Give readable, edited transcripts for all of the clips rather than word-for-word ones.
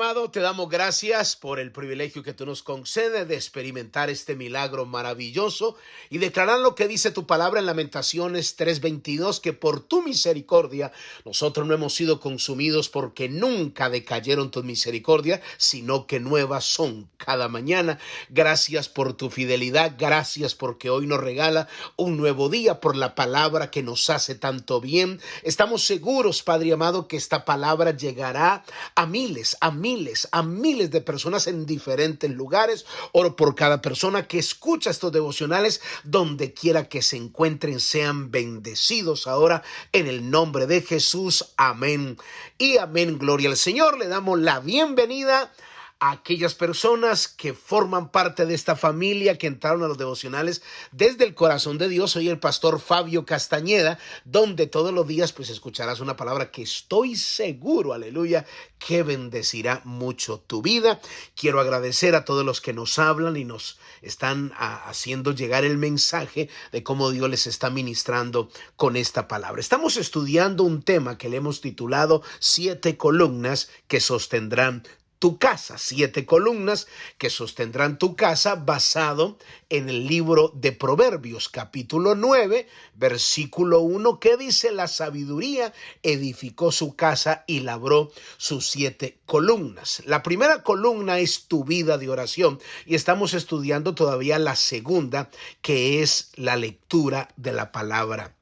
amado, te damos gracias por el privilegio que tú nos concedes de experimentar este milagro maravilloso y declarar lo que dice tu palabra en Lamentaciones 3:22, que por tu misericordia nosotros no hemos sido consumidos porque nunca decayeron tus misericordias, sino que nuevas son cada mañana. Gracias por tu fidelidad, gracias porque hoy nos regala un nuevo día, por la palabra que nos hace tanto bien. Estamos seguros, Padre amado, que esta palabra llegará a miles de personas en diferentes lugares. Oro por cada persona que escucha estos devocionales, donde quiera que se encuentren, sean bendecidos ahora en el nombre de Jesús. Amén y amén. Gloria al Señor. Le damos la bienvenida a aquellas personas que forman parte de esta familia, que entraron a los devocionales desde el corazón de Dios. Soy el pastor Fabio Castañeda, donde todos los días pues escucharás una palabra que estoy seguro, aleluya, que bendecirá mucho tu vida. Quiero agradecer a todos los que nos hablan y nos están haciendo llegar el mensaje de cómo Dios les está ministrando con esta palabra. Estamos estudiando un tema que le hemos titulado 7 columnas que sostendrán tu casa, 7 columnas que sostendrán tu casa, basado en el libro de Proverbios, capítulo 9, versículo 1, que dice: la sabiduría edificó su casa y labró sus 7 columnas. La primera columna es tu vida de oración y estamos estudiando todavía la segunda, que es la lectura de la palabra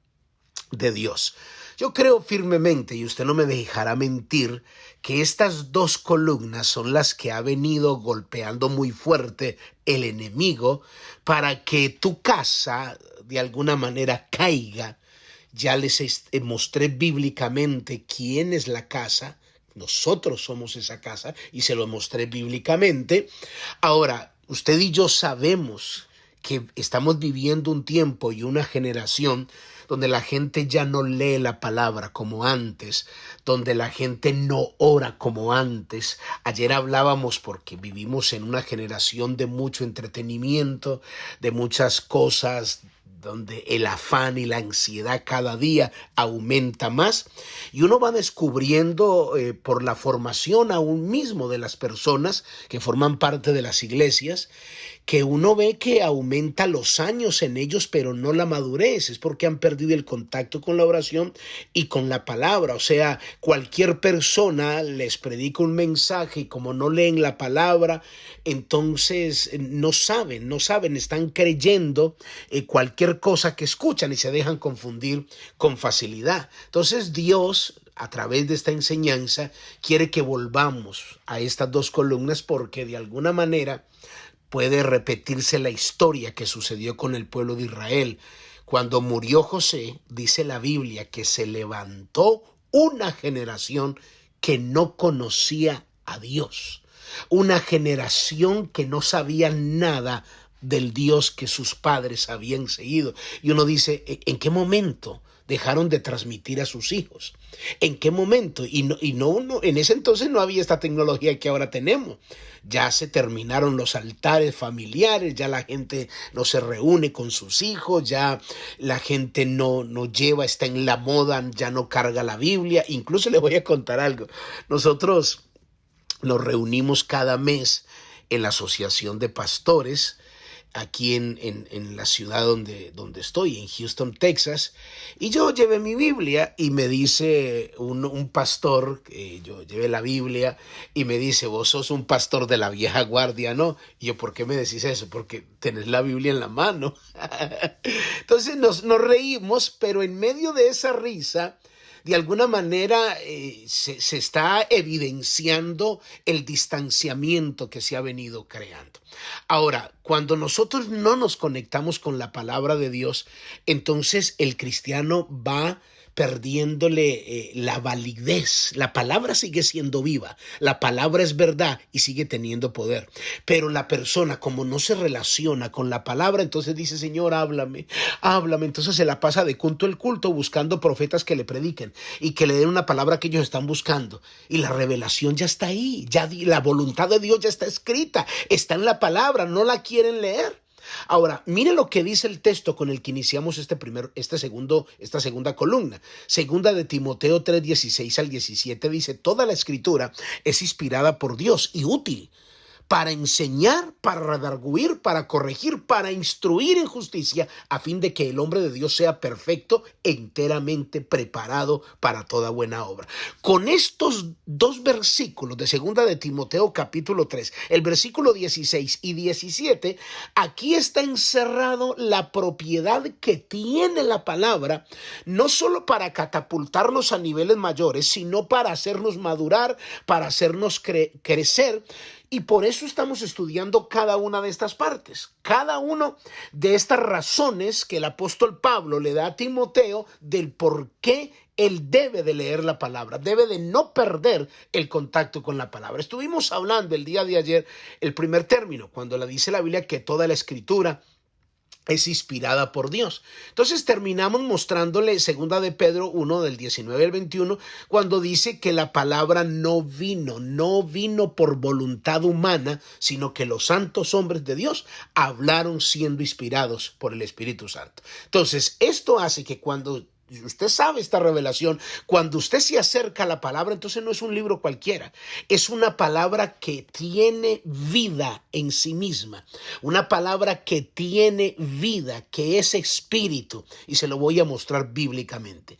de Dios. Yo creo firmemente, y usted no me dejará mentir, que estas 2 columnas son las que ha venido golpeando muy fuerte el enemigo para que tu casa de alguna manera caiga. Ya les mostré bíblicamente quién es la casa. Nosotros somos esa casa y se lo mostré bíblicamente. Ahora, usted y yo sabemos que estamos viviendo un tiempo y una generación donde la gente ya no lee la palabra como antes, donde la gente no ora como antes. Ayer hablábamos porque vivimos en una generación de mucho entretenimiento, de muchas cosas, donde el afán y la ansiedad cada día aumenta más, y uno va descubriendo por la formación aún mismo de las personas que forman parte de las iglesias, que uno ve que aumenta los años en ellos, pero no la madurez. Es porque han perdido el contacto con la oración y con la palabra. O sea, cualquier persona les predica un mensaje y como no leen la palabra, entonces no saben, están creyendo cualquier cosa que escuchan y se dejan confundir con facilidad. Entonces Dios, a través de esta enseñanza, quiere que volvamos a estas 2 columnas, porque de alguna manera puede repetirse la historia que sucedió con el pueblo de Israel. Cuando murió José, dice la Biblia que se levantó una generación que no conocía a Dios, una generación que no sabía nada del Dios que sus padres habían seguido. Y uno dice, ¿en qué momento dejaron de transmitir a sus hijos? ¿En qué momento? Y no, en ese entonces no había esta tecnología que ahora tenemos. Ya se terminaron los altares familiares, ya la gente no se reúne con sus hijos, ya la gente no lleva, está en la moda, ya no carga la Biblia. Incluso les voy a contar algo. Nosotros nos reunimos cada mes en la Asociación de Pastores, aquí en la ciudad donde estoy, en Houston, Texas, y yo llevé mi Biblia y me dice un pastor, yo llevé la Biblia y me dice: vos sos un pastor de la vieja guardia, ¿no? Y yo, ¿por qué me decís eso? Porque tenés la Biblia en la mano. Entonces nos reímos, pero en medio de esa risa, de alguna manera se está evidenciando el distanciamiento que se ha venido creando. Ahora, cuando nosotros no nos conectamos con la palabra de Dios, entonces el cristiano va perdiéndole la validez. La palabra sigue siendo viva, la palabra es verdad y sigue teniendo poder, pero la persona, como no se relaciona con la palabra, entonces dice: Señor, háblame, entonces se la pasa de culto en culto buscando profetas que le prediquen y que le den una palabra que ellos están buscando, y la revelación ya está ahí, ya la voluntad de Dios ya está escrita, está en la palabra, no la quieren leer. Ahora, mire lo que dice el texto con el que iniciamos esta segunda columna. Segunda de Timoteo 3:16 al 17 dice: toda la escritura es inspirada por Dios y útil para enseñar, para redarguir, para corregir, para instruir en justicia, a fin de que el hombre de Dios sea perfecto, enteramente preparado para toda buena obra. Con estos dos versículos de segunda de Timoteo capítulo 3, el versículo 16 y 17, aquí está encerrado la propiedad que tiene la palabra, no solo para catapultarnos a niveles mayores, sino para hacernos madurar, para hacernos crecer. Y por eso estamos estudiando cada una de estas partes, cada una de estas razones que el apóstol Pablo le da a Timoteo del por qué él debe de leer la palabra, debe de no perder el contacto con la palabra. Estuvimos hablando el día de ayer el primer término, cuando dice la Biblia que toda la escritura es inspirada por Dios. Entonces terminamos mostrándole segunda de Pedro 1 del 19 al 21, cuando dice que la palabra no vino por voluntad humana, sino que los santos hombres de Dios hablaron siendo inspirados por el Espíritu Santo. Entonces esto hace que cuando usted sabe esta revelación, cuando usted se acerca a la palabra, entonces no es un libro cualquiera, es una palabra que tiene vida en sí misma, una palabra que tiene vida, que es espíritu, y se lo voy a mostrar bíblicamente.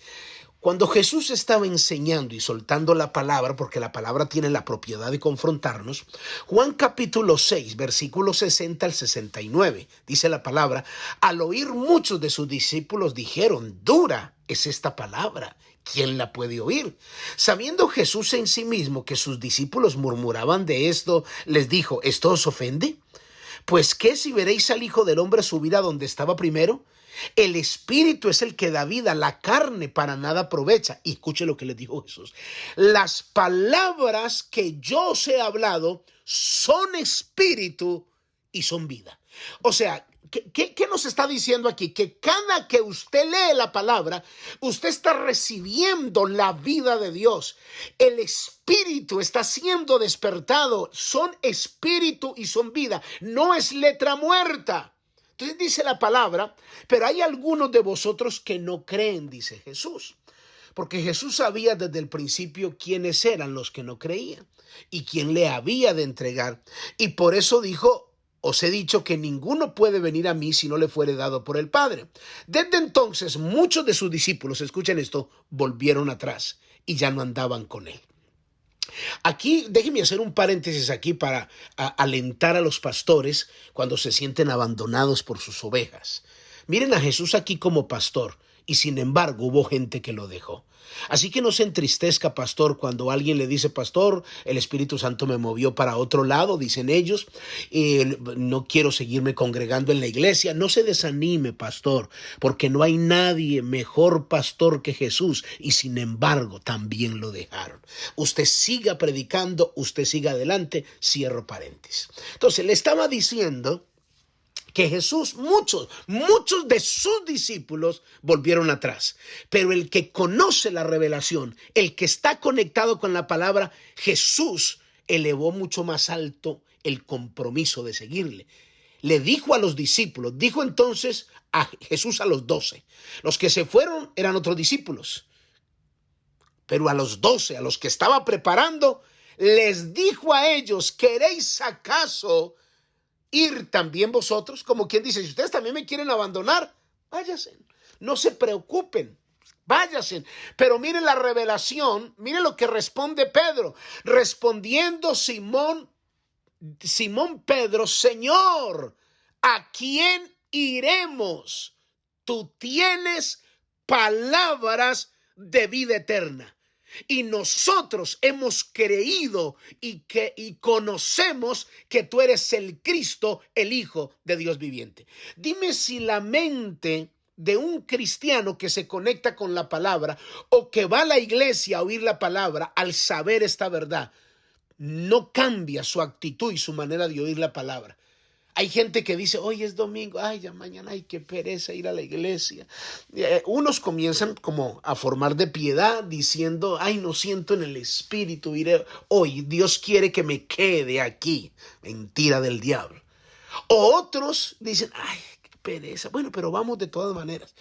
Cuando Jesús estaba enseñando y soltando la palabra, porque la palabra tiene la propiedad de confrontarnos, Juan capítulo 6, versículos 60 al 69, dice la palabra: al oír muchos de sus discípulos dijeron: dura es esta palabra, ¿quién la puede oír? Sabiendo Jesús en sí mismo que sus discípulos murmuraban de esto, les dijo: ¿esto os ofende? Pues ¿qué si veréis al Hijo del Hombre subir a donde estaba primero? El espíritu es el que da vida, la carne para nada aprovecha. Y escuche lo que le dijo Jesús: las palabras que yo os he hablado son espíritu y son vida. O sea, ¿qué nos está diciendo aquí? Que cada que usted lee la palabra, usted está recibiendo la vida de Dios. El espíritu está siendo despertado. Son espíritu y son vida. No es letra muerta. Entonces dice la palabra: pero hay algunos de vosotros que no creen, dice Jesús. Porque Jesús sabía desde el principio quiénes eran los que no creían y quién le había de entregar. Y por eso dijo: os he dicho que ninguno puede venir a mí si no le fuere dado por el Padre. Desde entonces muchos de sus discípulos, escuchen esto, volvieron atrás y ya no andaban con él. Aquí, déjenme hacer un paréntesis aquí para alentar a los pastores cuando se sienten abandonados por sus ovejas. Miren a Jesús aquí como pastor, y sin embargo hubo gente que lo dejó. Así que no se entristezca, pastor, cuando alguien le dice: pastor, el Espíritu Santo me movió para otro lado, dicen ellos, y no quiero seguirme congregando en la iglesia. No se desanime, pastor, porque no hay nadie mejor pastor que Jesús, y sin embargo también lo dejaron. Usted siga predicando, usted siga adelante. Cierro paréntesis. Entonces le estaba diciendo que Jesús, muchos de sus discípulos volvieron atrás. Pero el que conoce la revelación, el que está conectado con la palabra, Jesús elevó mucho más alto el compromiso de seguirle. Le dijo a los discípulos, dijo entonces a Jesús a los 12. Los que se fueron eran otros discípulos. Pero a los 12, a los que estaba preparando, les dijo a ellos: ¿queréis acaso ir también vosotros? Como quien dice: si ustedes también me quieren abandonar, váyanse, no se preocupen, váyanse. Pero miren la revelación, miren lo que responde Pedro. Respondiendo Simón Pedro: Señor, ¿a quién iremos? Tú tienes palabras de vida eterna. Y nosotros hemos creído y conocemos que tú eres el Cristo, el Hijo de Dios viviente. Dime si la mente de un cristiano que se conecta con la palabra o que va a la iglesia a oír la palabra, al saber esta verdad, no cambia su actitud y su manera de oír la palabra. Hay gente que dice: hoy es domingo, ay, ya mañana, ay, qué pereza ir a la iglesia. Unos comienzan como a formar de piedad diciendo: ay, no siento en el espíritu, iré hoy, Dios quiere que me quede aquí. Mentira del diablo. O otros dicen, ay, qué pereza. Bueno, pero vamos de todas maneras.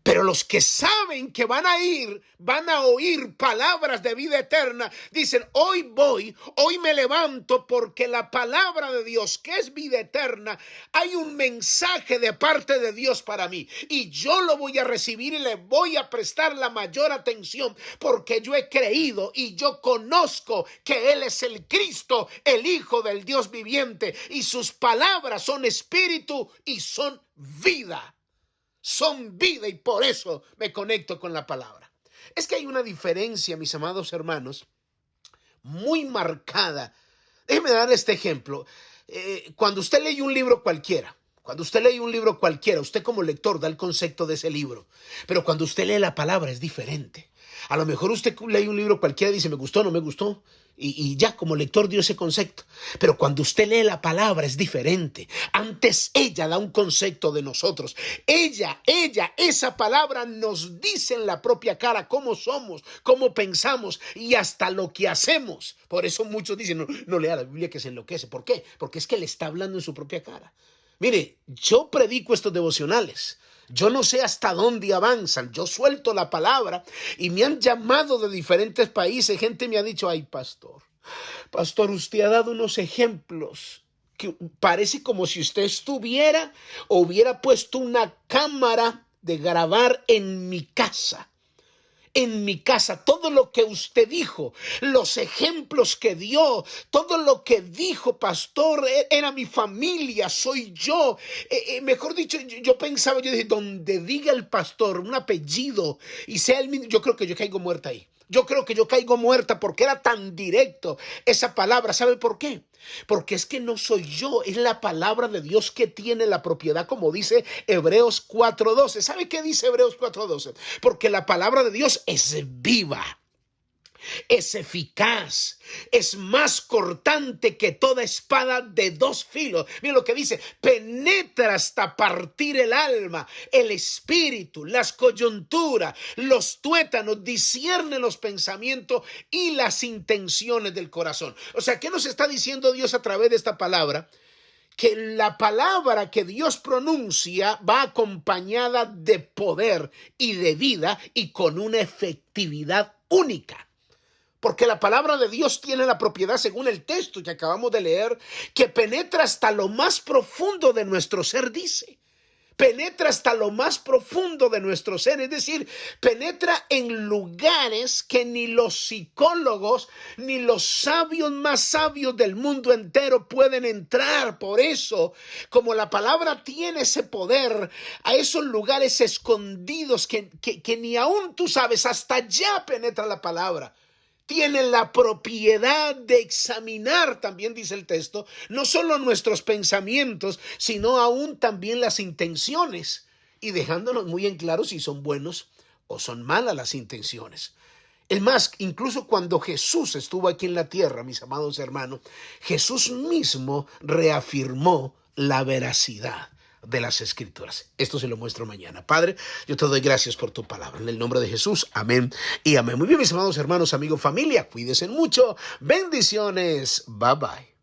Pero los que saben que van a oír palabras de vida eterna, dicen, hoy voy, hoy me levanto porque la palabra de Dios, que es vida eterna, hay un mensaje de parte de Dios para mí. Y yo lo voy a recibir y le voy a prestar la mayor atención porque yo he creído y yo conozco que Él es el Cristo, el Hijo del Dios viviente. Y sus palabras son espíritu y son vida. Son vida y por eso me conecto con la palabra. Es que hay una diferencia, mis amados hermanos, muy marcada. Déjeme dar este ejemplo. Cuando usted lee un libro cualquiera, usted como lector da el concepto de ese libro. Pero cuando usted lee la palabra es diferente. A lo mejor usted lee un libro cualquiera y dice, me gustó, no me gustó. Y ya como lector dio ese concepto. Pero cuando usted lee la palabra es diferente. Antes ella da un concepto de nosotros. Esa palabra nos dice en la propia cara cómo somos, cómo pensamos y hasta lo que hacemos. Por eso muchos dicen, no lea la Biblia que se enloquece. ¿Por qué? Porque es que le está hablando en su propia cara. Mire, yo predico estos devocionales. Yo no sé hasta dónde avanzan. Yo suelto la palabra y me han llamado de diferentes países. Gente me ha dicho, ay, pastor, usted ha dado unos ejemplos que parece como si usted estuviera o hubiera puesto una cámara de grabar en mi casa. Todo lo que usted dijo, los ejemplos que dio, todo lo que dijo, pastor, era mi familia, soy yo. Mejor dicho, yo dije, donde diga el pastor un apellido y sea el mismo, yo creo que yo caigo muerta ahí. Yo creo que yo caigo muerta porque era tan directo esa palabra. ¿Sabe por qué? Porque es que no soy yo, es la palabra de Dios que tiene la propiedad, como dice Hebreos 4:12. ¿Sabe qué dice Hebreos 4:12? Porque la palabra de Dios es viva, es eficaz, es más cortante que toda espada de dos filos. Mira lo que dice, penetra hasta partir el alma, el espíritu, las coyunturas, los tuétanos, discierne los pensamientos y las intenciones del corazón. O sea, ¿qué nos está diciendo Dios a través de esta palabra? Que la palabra que Dios pronuncia va acompañada de poder y de vida y con una efectividad única. Porque la palabra de Dios tiene la propiedad, según el texto que acabamos de leer, que penetra hasta lo más profundo de nuestro ser, dice. Penetra hasta lo más profundo de nuestro ser, es decir, penetra en lugares que ni los psicólogos ni los sabios más sabios del mundo entero pueden entrar. Por eso, como la palabra tiene ese poder, a esos lugares escondidos que ni aún tú sabes, hasta allá penetra la palabra. Tiene la propiedad de examinar, también dice el texto, no solo nuestros pensamientos, sino aún también las intenciones, y dejándonos muy en claro si son buenos o son malas las intenciones. Es más, incluso cuando Jesús estuvo aquí en la tierra, mis amados hermanos, Jesús mismo reafirmó la veracidad de las Escrituras. Esto se lo muestro mañana. Padre, yo te doy gracias por tu palabra. En el nombre de Jesús, amén y amén. Muy bien, mis amados hermanos, amigos, familia, cuídense mucho. Bendiciones. Bye bye.